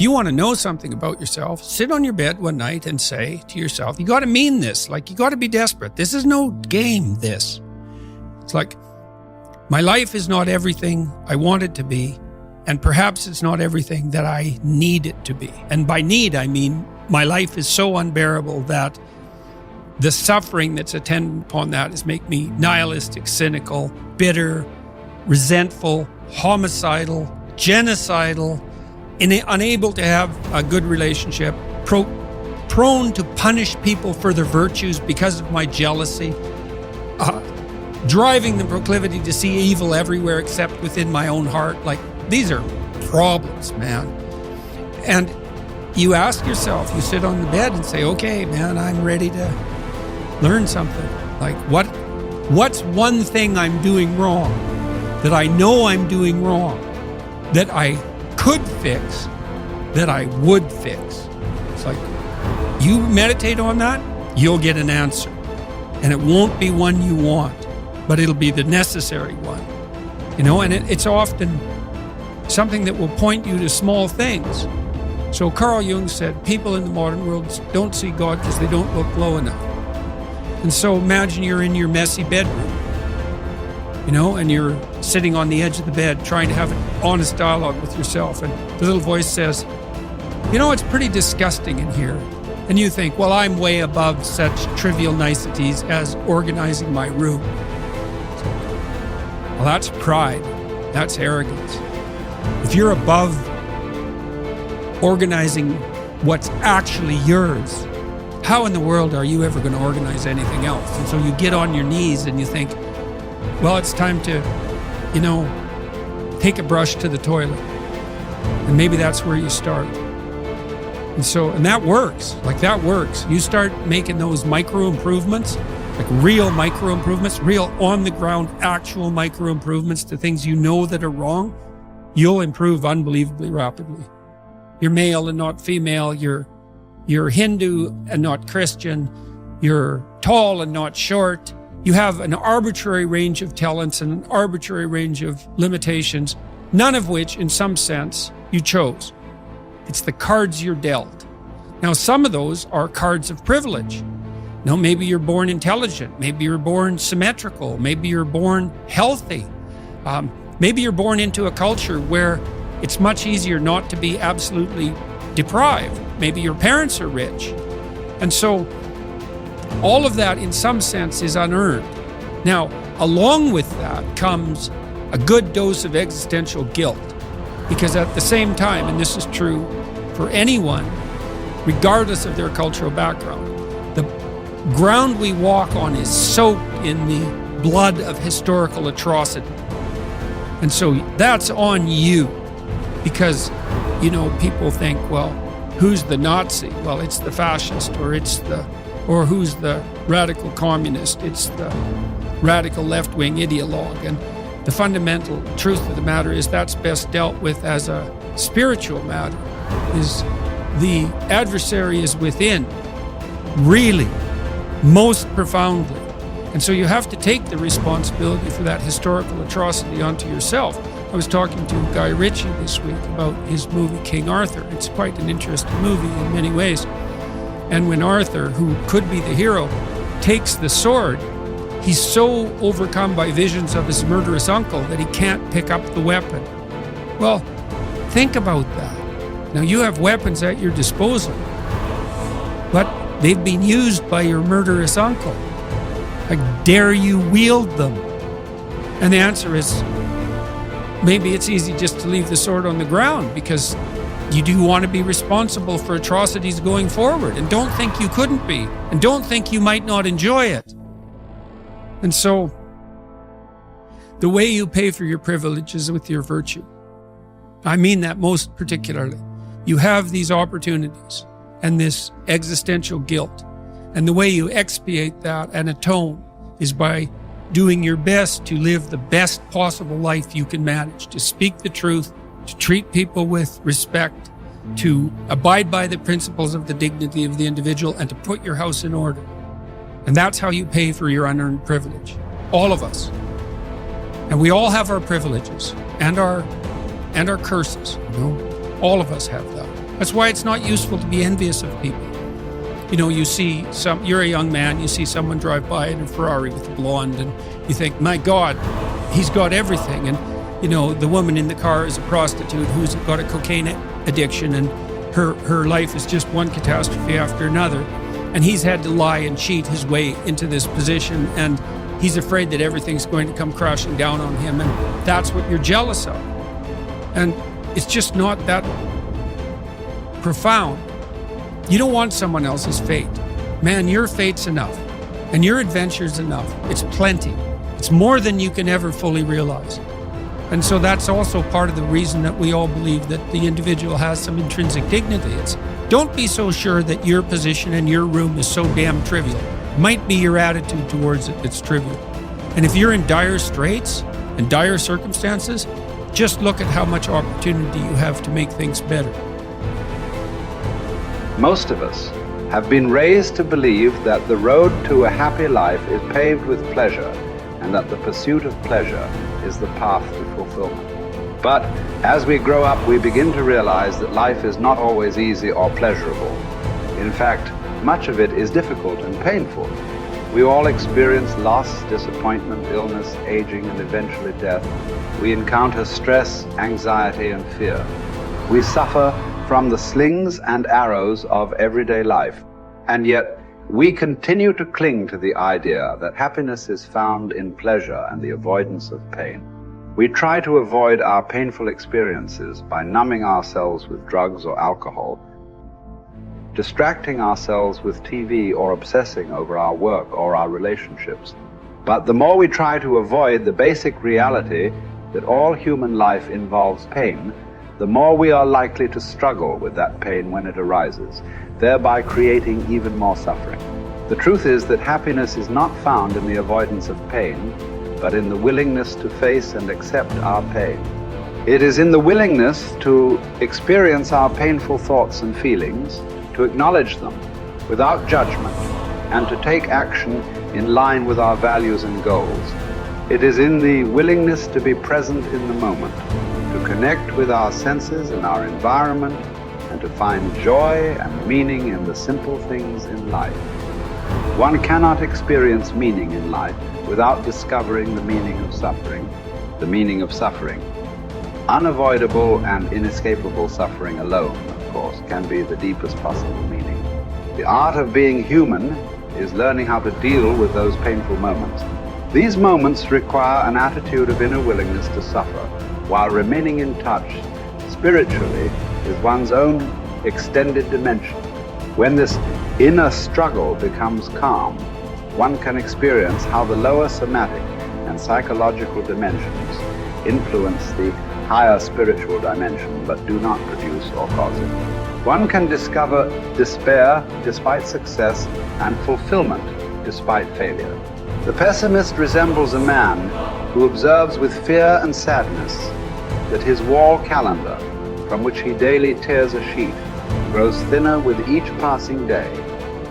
If you want to know something about yourself, sit on your bed one night and say to yourself, you got to mean this. Like, you got to be desperate. This is no game, this. It's like, my life is not everything I want it to be, and perhaps it's not everything that I need it to be. And by need, I mean my life is so unbearable that the suffering that's attendant upon that is make me nihilistic, cynical, bitter, resentful, homicidal, genocidal, unable to have a good relationship, prone to punish people for their virtues because of my jealousy, driving the proclivity to see evil everywhere except within my own heart. Like, these are problems, man. And you ask yourself, you sit on the bed and say, okay, man, I'm ready to learn something. Like, what's one thing I'm doing wrong that I know I'm doing wrong that I could fix, that I would fix? It's like, you meditate on that, you'll get an answer. And it won't be one you want, but it'll be the necessary one. You know, and it's often something that will point you to small things. So Carl Jung said, people in the modern world don't see God because they don't look low enough. And so imagine you're in your messy bedroom, you know, and you're sitting on the edge of the bed trying to have an honest dialogue with yourself. And the little voice says, you know, it's pretty disgusting in here. And you think, well, I'm way above such trivial niceties as organizing my room. Well, that's pride. That's arrogance. If you're above organizing what's actually yours, how in the world are you ever going to organize anything else? And so you get on your knees and you think, well, it's time to, you know, take a brush to the toilet. And maybe that's where you start. And that works. Like, that works. You start making those micro improvements, like real micro improvements, real on the ground, actual micro improvements to things you know that are wrong, you'll improve unbelievably rapidly. You're male and not female. You're Hindu and not Christian. You're tall and not short. You have an arbitrary range of talents and an arbitrary range of limitations, none of which, in some sense, you chose. It's the cards you're dealt. Now, some of those are cards of privilege. Now, maybe you're born intelligent. Maybe you're born symmetrical. Maybe you're born healthy. Maybe you're born into a culture where it's much easier not to be absolutely deprived. Maybe your parents are rich. And so all of that, in some sense, is unearned. Now, along with that comes a good dose of existential guilt. Because at the same time, and this is true for anyone, regardless of their cultural background, the ground we walk on is soaked in the blood of historical atrocity. And so that's on you. Because, you know, people think, well, who's the Nazi? Well, it's the fascist, or who's the radical communist? It's the radical left-wing ideologue. And the fundamental truth of the matter is that's best dealt with as a spiritual matter. Is the adversary is within, really, most profoundly. And so you have to take the responsibility for that historical atrocity onto yourself. I was talking to Guy Ritchie this week about his movie King Arthur. It's quite an interesting movie in many ways. And when Arthur, who could be the hero, takes the sword, he's so overcome by visions of his murderous uncle that he can't pick up the weapon. Well, think about that. Now, you have weapons at your disposal, but they've been used by your murderous uncle. Like, dare you wield them? And the answer is, maybe it's easy just to leave the sword on the ground because you do want to be responsible for atrocities going forward, and don't think you couldn't be, and don't think you might not enjoy it. And so, the way you pay for your privilege is with your virtue. I mean that most particularly. You have these opportunities and this existential guilt. And the way you expiate that and atone is by doing your best to live the best possible life you can manage, to speak the truth, to treat people with respect, to abide by the principles of the dignity of the individual, and to put your house in order. And that's how you pay for your unearned privilege. All of us. And we all have our privileges and our curses. You know? All of us have that. That's why it's not useful to be envious of people. You know, you're a young man, you see someone drive by in a Ferrari with a blonde, and you think, my God, he's got everything. And, you know, the woman in the car is a prostitute who's got a cocaine addiction, and her life is just one catastrophe after another. And he's had to lie and cheat his way into this position, and he's afraid that everything's going to come crashing down on him, and that's what you're jealous of. And it's just not that profound. You don't want someone else's fate. Man, your fate's enough, and your adventure's enough. It's plenty. It's more than you can ever fully realize. And so that's also part of the reason that we all believe that the individual has some intrinsic dignity. It's don't be so sure that your position in your room is so damn trivial. Might be your attitude towards it that's trivial. And if you're in dire straits and dire circumstances, just look at how much opportunity you have to make things better. Most of us have been raised to believe that the road to a happy life is paved with pleasure, and that the pursuit of pleasure is the path to fulfillment. But as we grow up, we begin to realize that life is not always easy or pleasurable. In fact, much of it is difficult and painful. We all experience loss, disappointment, illness, aging, and eventually death. We encounter stress, anxiety, and fear. We suffer from the slings and arrows of everyday life, and yet we continue to cling to the idea that happiness is found in pleasure and the avoidance of pain. We try to avoid our painful experiences by numbing ourselves with drugs or alcohol, distracting ourselves with TV, or obsessing over our work or our relationships. But the more we try to avoid the basic reality that all human life involves pain, the more we are likely to struggle with that pain when it arises, thereby creating even more suffering. The truth is that happiness is not found in the avoidance of pain, but in the willingness to face and accept our pain. It is in the willingness to experience our painful thoughts and feelings, to acknowledge them without judgment, and to take action in line with our values and goals. It is in the willingness to be present in the moment, to connect with our senses and our environment, and to find joy and meaning in the simple things in life. One cannot experience meaning in life without discovering the meaning of suffering. The meaning of suffering. Unavoidable and inescapable suffering alone, of course, can be the deepest possible meaning. The art of being human is learning how to deal with those painful moments. These moments require an attitude of inner willingness to suffer, while remaining in touch spiritually with one's own extended dimension. When this inner struggle becomes calm, one can experience how the lower somatic and psychological dimensions influence the higher spiritual dimension, but do not produce or cause it. One can discover despair despite success and fulfillment despite failure. The pessimist resembles a man who observes with fear and sadness that his wall calendar, from which he daily tears a sheet, grows thinner with each passing day.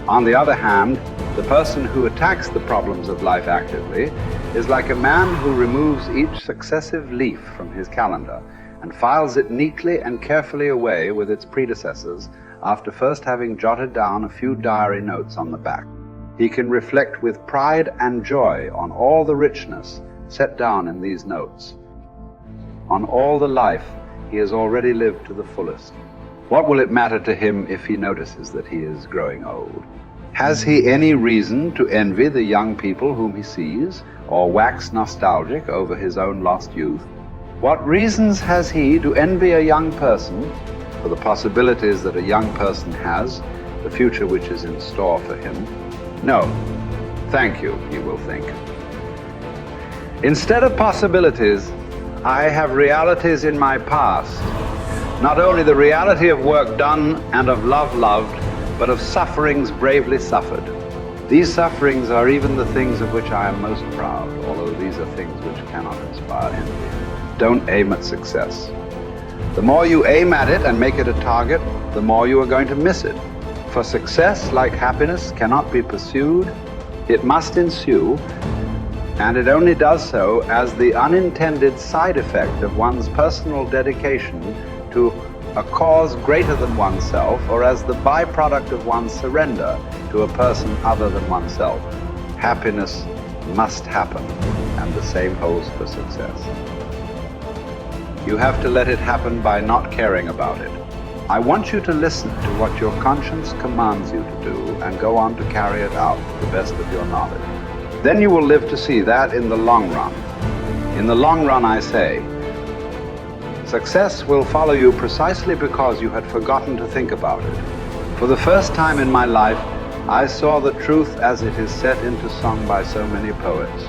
On the other hand, the person who attacks the problems of life actively is like a man who removes each successive leaf from his calendar and files it neatly and carefully away with its predecessors after first having jotted down a few diary notes on the back. He can reflect with pride and joy on all the richness set down in these notes, on all the life he has already lived to the fullest. What will it matter to him if he notices that he is growing old? Has he any reason to envy the young people whom he sees, or wax nostalgic over his own lost youth? What reasons has he to envy a young person for the possibilities that a young person has, the future which is in store for him? No. Thank you, he will think. Instead of possibilities, I have realities in my past. Not only the reality of work done and of love loved, but of sufferings bravely suffered. These sufferings are even the things of which I am most proud, although these are things which cannot inspire envy. Don't aim at success. The more you aim at it and make it a target, the more you are going to miss it. For success, like happiness, cannot be pursued. It must ensue, and it only does so as the unintended side effect of one's personal dedication to a cause greater than oneself, or as the byproduct of one's surrender to a person other than oneself. Happiness must happen, and the same holds for success. You have to let it happen by not caring about it. I want you to listen to what your conscience commands you to do and go on to carry it out to the best of your knowledge. Then you will live to see that in the long run. In the long run, I say, success will follow you precisely because you had forgotten to think about it. For the first time in my life, I saw the truth as it is set into song by so many poets,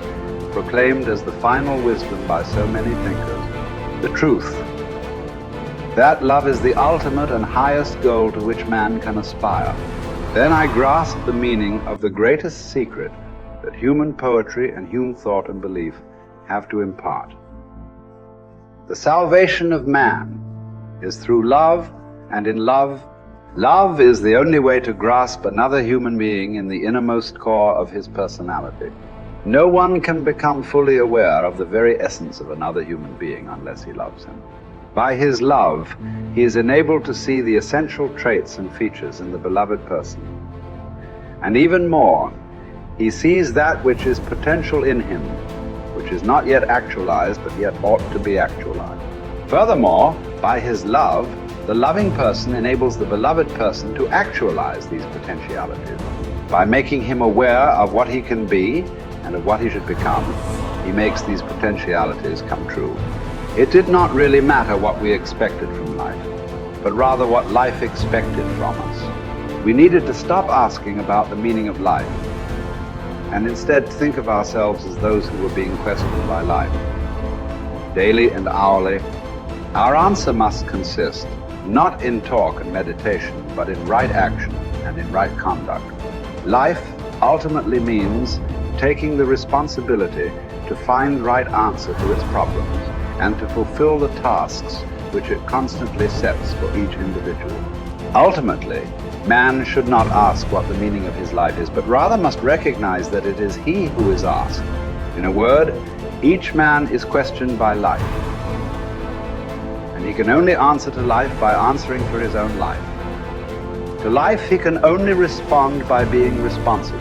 proclaimed as the final wisdom by so many thinkers. The truth, that love is the ultimate and highest goal to which man can aspire. Then I grasped the meaning of the greatest secret that human poetry and human thought and belief have to impart. The salvation of man is through love, and in love, love is the only way to grasp another human being in the innermost core of his personality. No one can become fully aware of the very essence of another human being unless he loves him. By his love, he is enabled to see the essential traits and features in the beloved person. And even more, he sees that which is potential in him, which is not yet actualized, but yet ought to be actualized. Furthermore, by his love, the loving person enables the beloved person to actualize these potentialities. By making him aware of what he can be and of what he should become, he makes these potentialities come true. It did not really matter what we expected from life, but rather what life expected from us. We needed to stop asking about the meaning of life and instead think of ourselves as those who were being questioned by life. Daily and hourly, our answer must consist not in talk and meditation, but in right action and in right conduct. Life ultimately means taking the responsibility to find the right answer to its problems and to fulfill the tasks which it constantly sets for each individual. Ultimately, man should not ask what the meaning of his life is, but rather must recognize that it is he who is asked. In a word, each man is questioned by life, and he can only answer to life by answering for his own life. To life he can only respond by being responsible.